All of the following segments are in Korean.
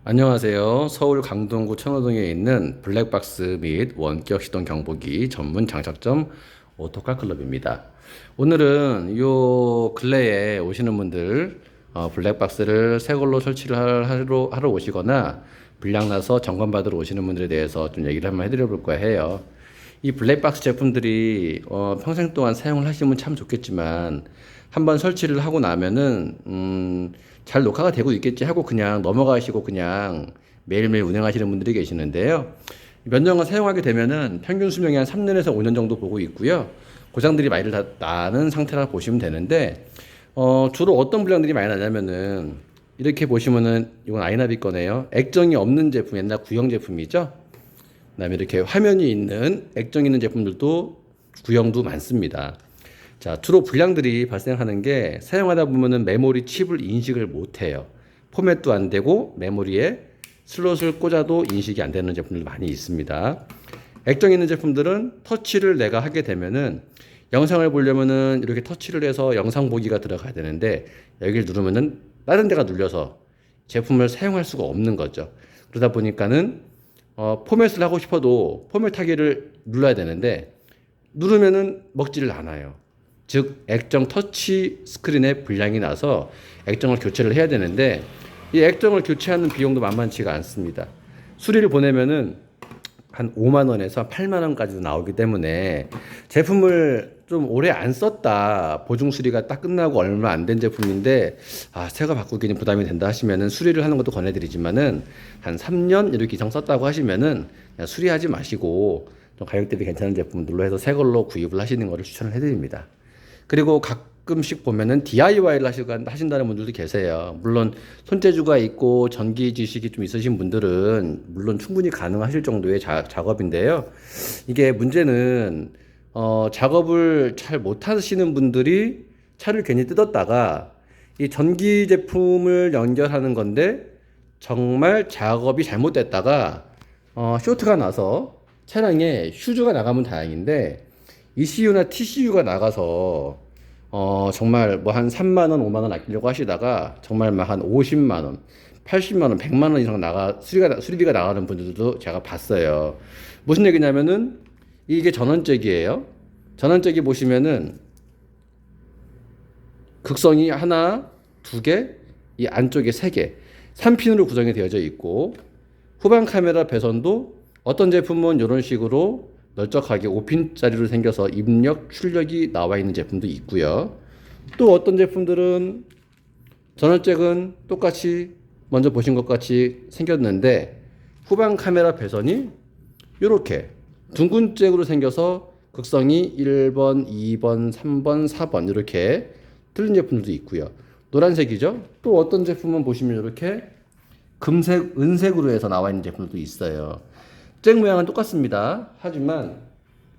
안녕하세요. 서울 강동구 천호동에 있는 블랙박스 및 원격 시동 경보기 전문 장착점 오토카 클럽입니다. 오늘은 요 근래에 오시는 분들 블랙박스를 새 걸로 설치를 하러 오시거나 불량나서 점검 받으러 오시는 분들에 대해서 좀 얘기를 한번 해드려 볼까 해요. 이 블랙박스 제품들이 평생 동안 사용을 하시면 참 좋겠지만 한번 설치를 하고 나면은 잘 녹화가 되고 있겠지 하고 그냥 넘어가시고 그냥 매일매일 운행하시는 분들이 계시는데요. 몇 년간 사용하게 되면은 평균 수명이 한 3년에서 5년 정도 보고 있고요. 고장들이 많이 나는 상태라 보시면 되는데 주로 어떤 불량들이 많이 나냐면은 이렇게 보시면은 이건 아이나비 거네요. 액정이 없는 제품, 옛날 구형 제품이죠. 그다음에 이렇게 화면이 있는 액정 있는 제품들도 구형도 많습니다. 자, 주로 불량들이 발생하는 게 사용하다 보면은 메모리 칩을 인식을 못해요. 포맷도 안 되고 메모리에 슬롯을 꽂아도 인식이 안 되는 제품들 많이 있습니다. 액정 있는 제품들은 터치를 내가 하게 되면은 영상을 보려면은 이렇게 터치를 해서 영상 보기가 들어가야 되는데 여기를 누르면은 다른 데가 눌려서 제품을 사용할 수가 없는 거죠. 그러다 보니까는 포맷을 하고 싶어도 포맷하기를 눌러야 되는데 누르면은 먹지를 않아요. 즉 액정 터치 스크린에 불량이 나서 액정을 교체를 해야 되는데 이 액정을 교체하는 비용도 만만치가 않습니다. 수리를 보내면은 한 5만 원에서 8만 원까지도 나오기 때문에 제품을 좀 오래 안 썼다, 보증 수리가 딱 끝나고 얼마 안 된 제품인데 새거 바꾸기는 부담이 된다 하시면은 수리를 하는 것도 권해드리지만은 한 3년 이렇게 이상 썼다고 하시면은 그냥 수리하지 마시고 좀 가격 대비 괜찮은 제품들로 해서 새 걸로 구입을 하시는 것을 추천을 해드립니다. 그리고 가끔씩 보면은 DIY를 하신다는 분들도 계세요. 물론 손재주가 있고 전기 지식이 좀 있으신 분들은 물론 충분히 가능하실 정도의 작업인데요. 이게 문제는 작업을 잘 못하시는 분들이 차를 괜히 뜯었다가 이 전기 제품을 연결하는 건데 정말 작업이 잘못됐다가 쇼트가 나서 차량에 휴즈가 나가면 다행인데 ECU나 TCU가 나가서 정말 뭐 한 3만 원, 5만 원 아끼려고 하시다가 정말 막 한 50만 원, 80만 원, 100만 원 이상 수리비가 나가는 분들도 제가 봤어요. 무슨 얘기냐면은 이게 전원잭이에요. 전원잭이 보시면은 극성이 하나, 두 개, 이 안쪽에 세 개, 3핀으로 구성이 되어져 있고 후방 카메라 배선도 어떤 제품은 이런 식으로 널쩍하게 5핀짜리로 생겨서 입력, 출력이 나와 있는 제품도 있고요. 또 어떤 제품들은 전원잭은 똑같이 먼저 보신 것 같이 생겼는데 후방 카메라 배선이 이렇게 둥근 잭으로 생겨서 극성이 1번, 2번, 3번, 4번 이렇게 틀린 제품들도 있고요. 노란색이죠. 또 어떤 제품은 보시면 이렇게 금색, 은색으로 해서 나와 있는 제품들도 있어요. 잭 모양은 똑같습니다. 하지만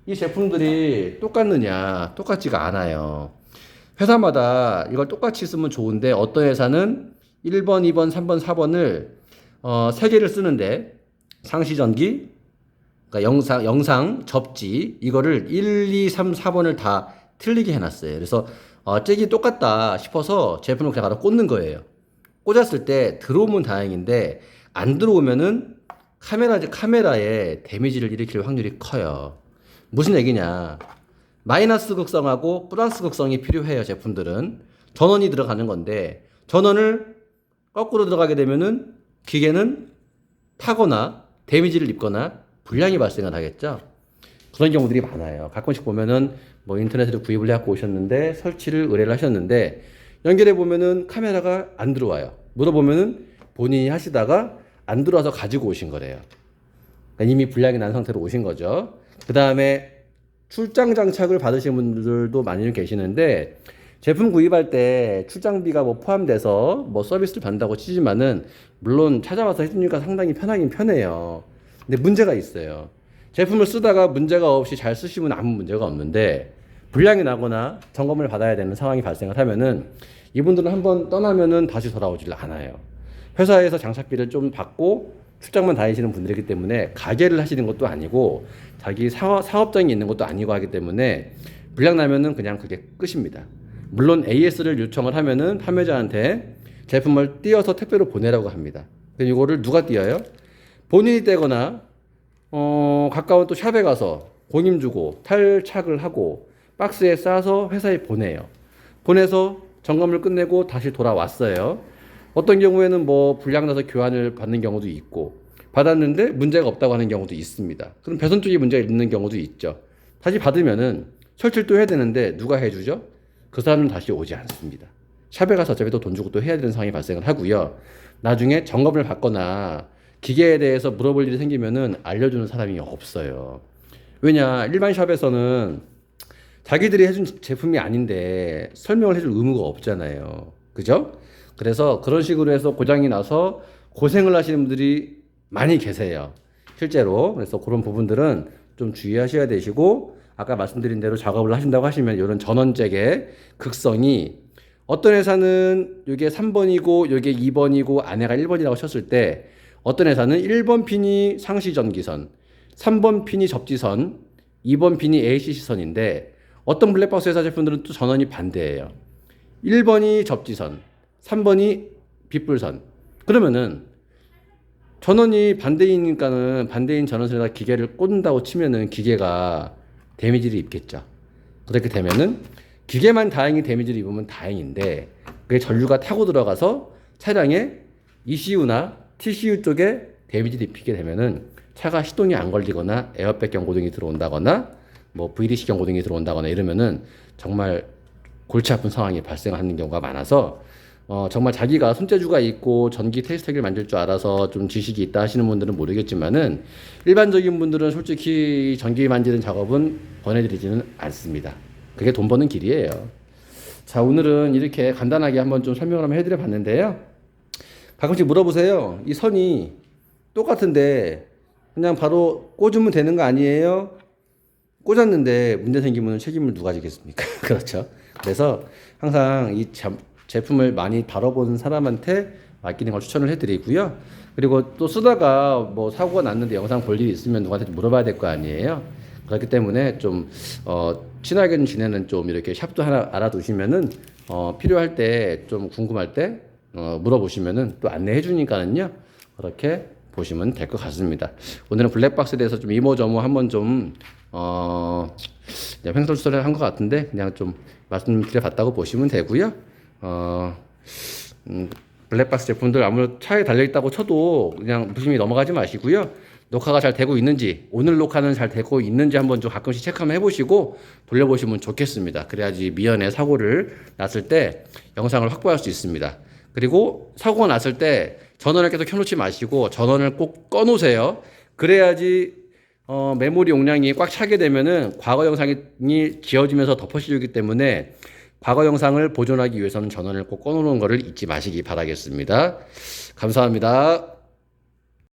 이 제품들이 똑같느냐? 똑같지가 않아요. 회사마다 이걸 똑같이 쓰면 좋은데 어떤 회사는 1번, 2번, 3번, 4번을 3개를 쓰는데 상시전기, 그러니까 영상 접지 이거를 1, 2, 3, 4번을 다 틀리게 해놨어요. 그래서 잭이 똑같다 싶어서 제품을 그냥 갖다 꽂는 거예요. 꽂았을 때 들어오면 다행인데 안 들어오면은 카메라에 데미지를 일으킬 확률이 커요. 무슨 얘기냐? 마이너스 극성하고 플러스 극성이 필요해요. 제품들은 전원이 들어가는 건데 전원을 거꾸로 들어가게 되면은 기계는 타거나 데미지를 입거나 불량이 발생을 하겠죠. 그런 경우들이 많아요. 가끔씩 보면은 뭐 인터넷으로 구입을 해갖고 오셨는데 설치를 의뢰를 하셨는데 연결해 보면은 카메라가 안 들어와요. 물어보면은 본인이 하시다가 안 들어와서 가지고 오신 거래요. 그러니까 이미 불량이 난 상태로 오신 거죠. 그 다음에 출장 장착을 받으신 분들도 많이 계시는데 제품 구입할 때 출장비가 뭐 포함돼서 뭐 서비스를 받는다고 치지만은 물론 찾아와서 해주니까 상당히 편하긴 편해요. 근데 문제가 있어요. 제품을 쓰다가 문제가 없이 잘 쓰시면 아무 문제가 없는데 불량이 나거나 점검을 받아야 되는 상황이 발생을 하면은 이분들은 한번 떠나면은 다시 돌아오질 않아요. 회사에서 장착비를 좀 받고 출장만 다니시는 분들이기 때문에 가게를 하시는 것도 아니고 자기 사업장이 있는 것도 아니고 하기 때문에 불량 나면은 그냥 그게 끝입니다. 물론 AS를 요청을 하면은 판매자한테 제품을 띄어서 택배로 보내라고 합니다. 그럼 이거를 누가 띄어요? 본인이 떼거나 가까운 또 샵에 가서 공임 주고 탈착을 하고 박스에 싸서 회사에 보내요. 보내서 점검을 끝내고 다시 돌아왔어요. 어떤 경우에는 뭐 불량 나서 교환을 받는 경우도 있고 받았는데 문제가 없다고 하는 경우도 있습니다. 그럼 배선 쪽에 문제가 있는 경우도 있죠. 다시 받으면은 설치를 또 해야 되는데 누가 해주죠? 그 사람은 다시 오지 않습니다. 샵에 가서 어차피 또 돈 주고 또 해야 되는 상황이 발생을 하고요. 나중에 점검을 받거나 기계에 대해서 물어볼 일이 생기면은 알려주는 사람이 없어요. 왜냐, 일반 샵에서는 자기들이 해준 제품이 아닌데 설명을 해줄 의무가 없잖아요. 그죠? 그래서 그런 식으로 해서 고장이 나서 고생을 하시는 분들이 많이 계세요. 실제로. 그래서 그런 부분들은 좀 주의하셔야 되시고, 아까 말씀드린 대로 작업을 하신다고 하시면 이런 전원잭의 극성이 어떤 회사는 이게 3번이고 이게 2번이고 안에가 1번이라고 쳤을 때 어떤 회사는 1번 핀이 상시 전기선, 3번 핀이 접지선, 2번 핀이 ACC 선인데 어떤 블랙박스 회사 제품들은 또 전원이 반대예요. 1번이 접지선, 3번이 빗불선. 그러면은 전원이 반대이니까는 반대인 전원선에다 기계를 꽂는다고 치면은 기계가 데미지를 입겠죠. 그렇게 되면은 기계만 다행히 데미지를 입으면 다행인데 그게 전류가 타고 들어가서 차량에 ECU나 TCU 쪽에 데미지를 입히게 되면은 차가 시동이 안 걸리거나 에어백 경고등이 들어온다거나 뭐 VDC 경고등이 들어온다거나 이러면은 정말 골치 아픈 상황이 발생하는 경우가 많아서 정말 자기가 손재주가 있고 전기 테스터기를 만들 줄 알아서 좀 지식이 있다 하시는 분들은 모르겠지만은 일반적인 분들은 솔직히 전기 만지는 작업은 권해드리지는 않습니다. 그게 돈 버는 길이에요. 자, 오늘은 이렇게 간단하게 한번 좀 설명을 한번 해드려 봤는데요. 가끔씩 물어보세요. 이 선이 똑같은데 그냥 바로 꽂으면 되는 거 아니에요? 꽂았는데 문제 생기면 책임을 누가 지겠습니까? 그렇죠. 그래서 항상 이 제품을 많이 다뤄본 사람한테 맡기는 걸 추천을 해드리고요. 그리고 또 쓰다가 뭐 사고가 났는데 영상 볼 일이 있으면 누구한테 물어봐야 될 거 아니에요. 그렇기 때문에 좀 친하게 지내는 좀 이렇게 샵도 하나 알아두시면은 필요할 때 좀 궁금할 때 물어보시면은 또 안내해 주니까는요. 그렇게 보시면 될 것 같습니다. 오늘은 블랙박스에 대해서 좀 이모저모 한번 좀 횡설수설을 한 것 같은데 그냥 좀 말씀드려봤다고 보시면 되고요. 블랙박스 제품들 아무래도 차에 달려있다고 쳐도 그냥 무심히 넘어가지 마시고요. 녹화가 잘 되고 있는지, 오늘 녹화는 잘 되고 있는지 한번 좀 가끔씩 체크 한번 해보시고 돌려보시면 좋겠습니다. 그래야지 미연에 사고를 났을 때 영상을 확보할 수 있습니다. 그리고 사고가 났을 때 전원을 계속 켜놓지 마시고 전원을 꼭 꺼놓으세요. 그래야지 메모리 용량이 꽉 차게 되면은 과거 영상이 지워지면서 덮어씌우기 때문에 과거 영상을 보존하기 위해서는 전원을 꼭 꺼놓는 것을 잊지 마시기 바라겠습니다. 감사합니다.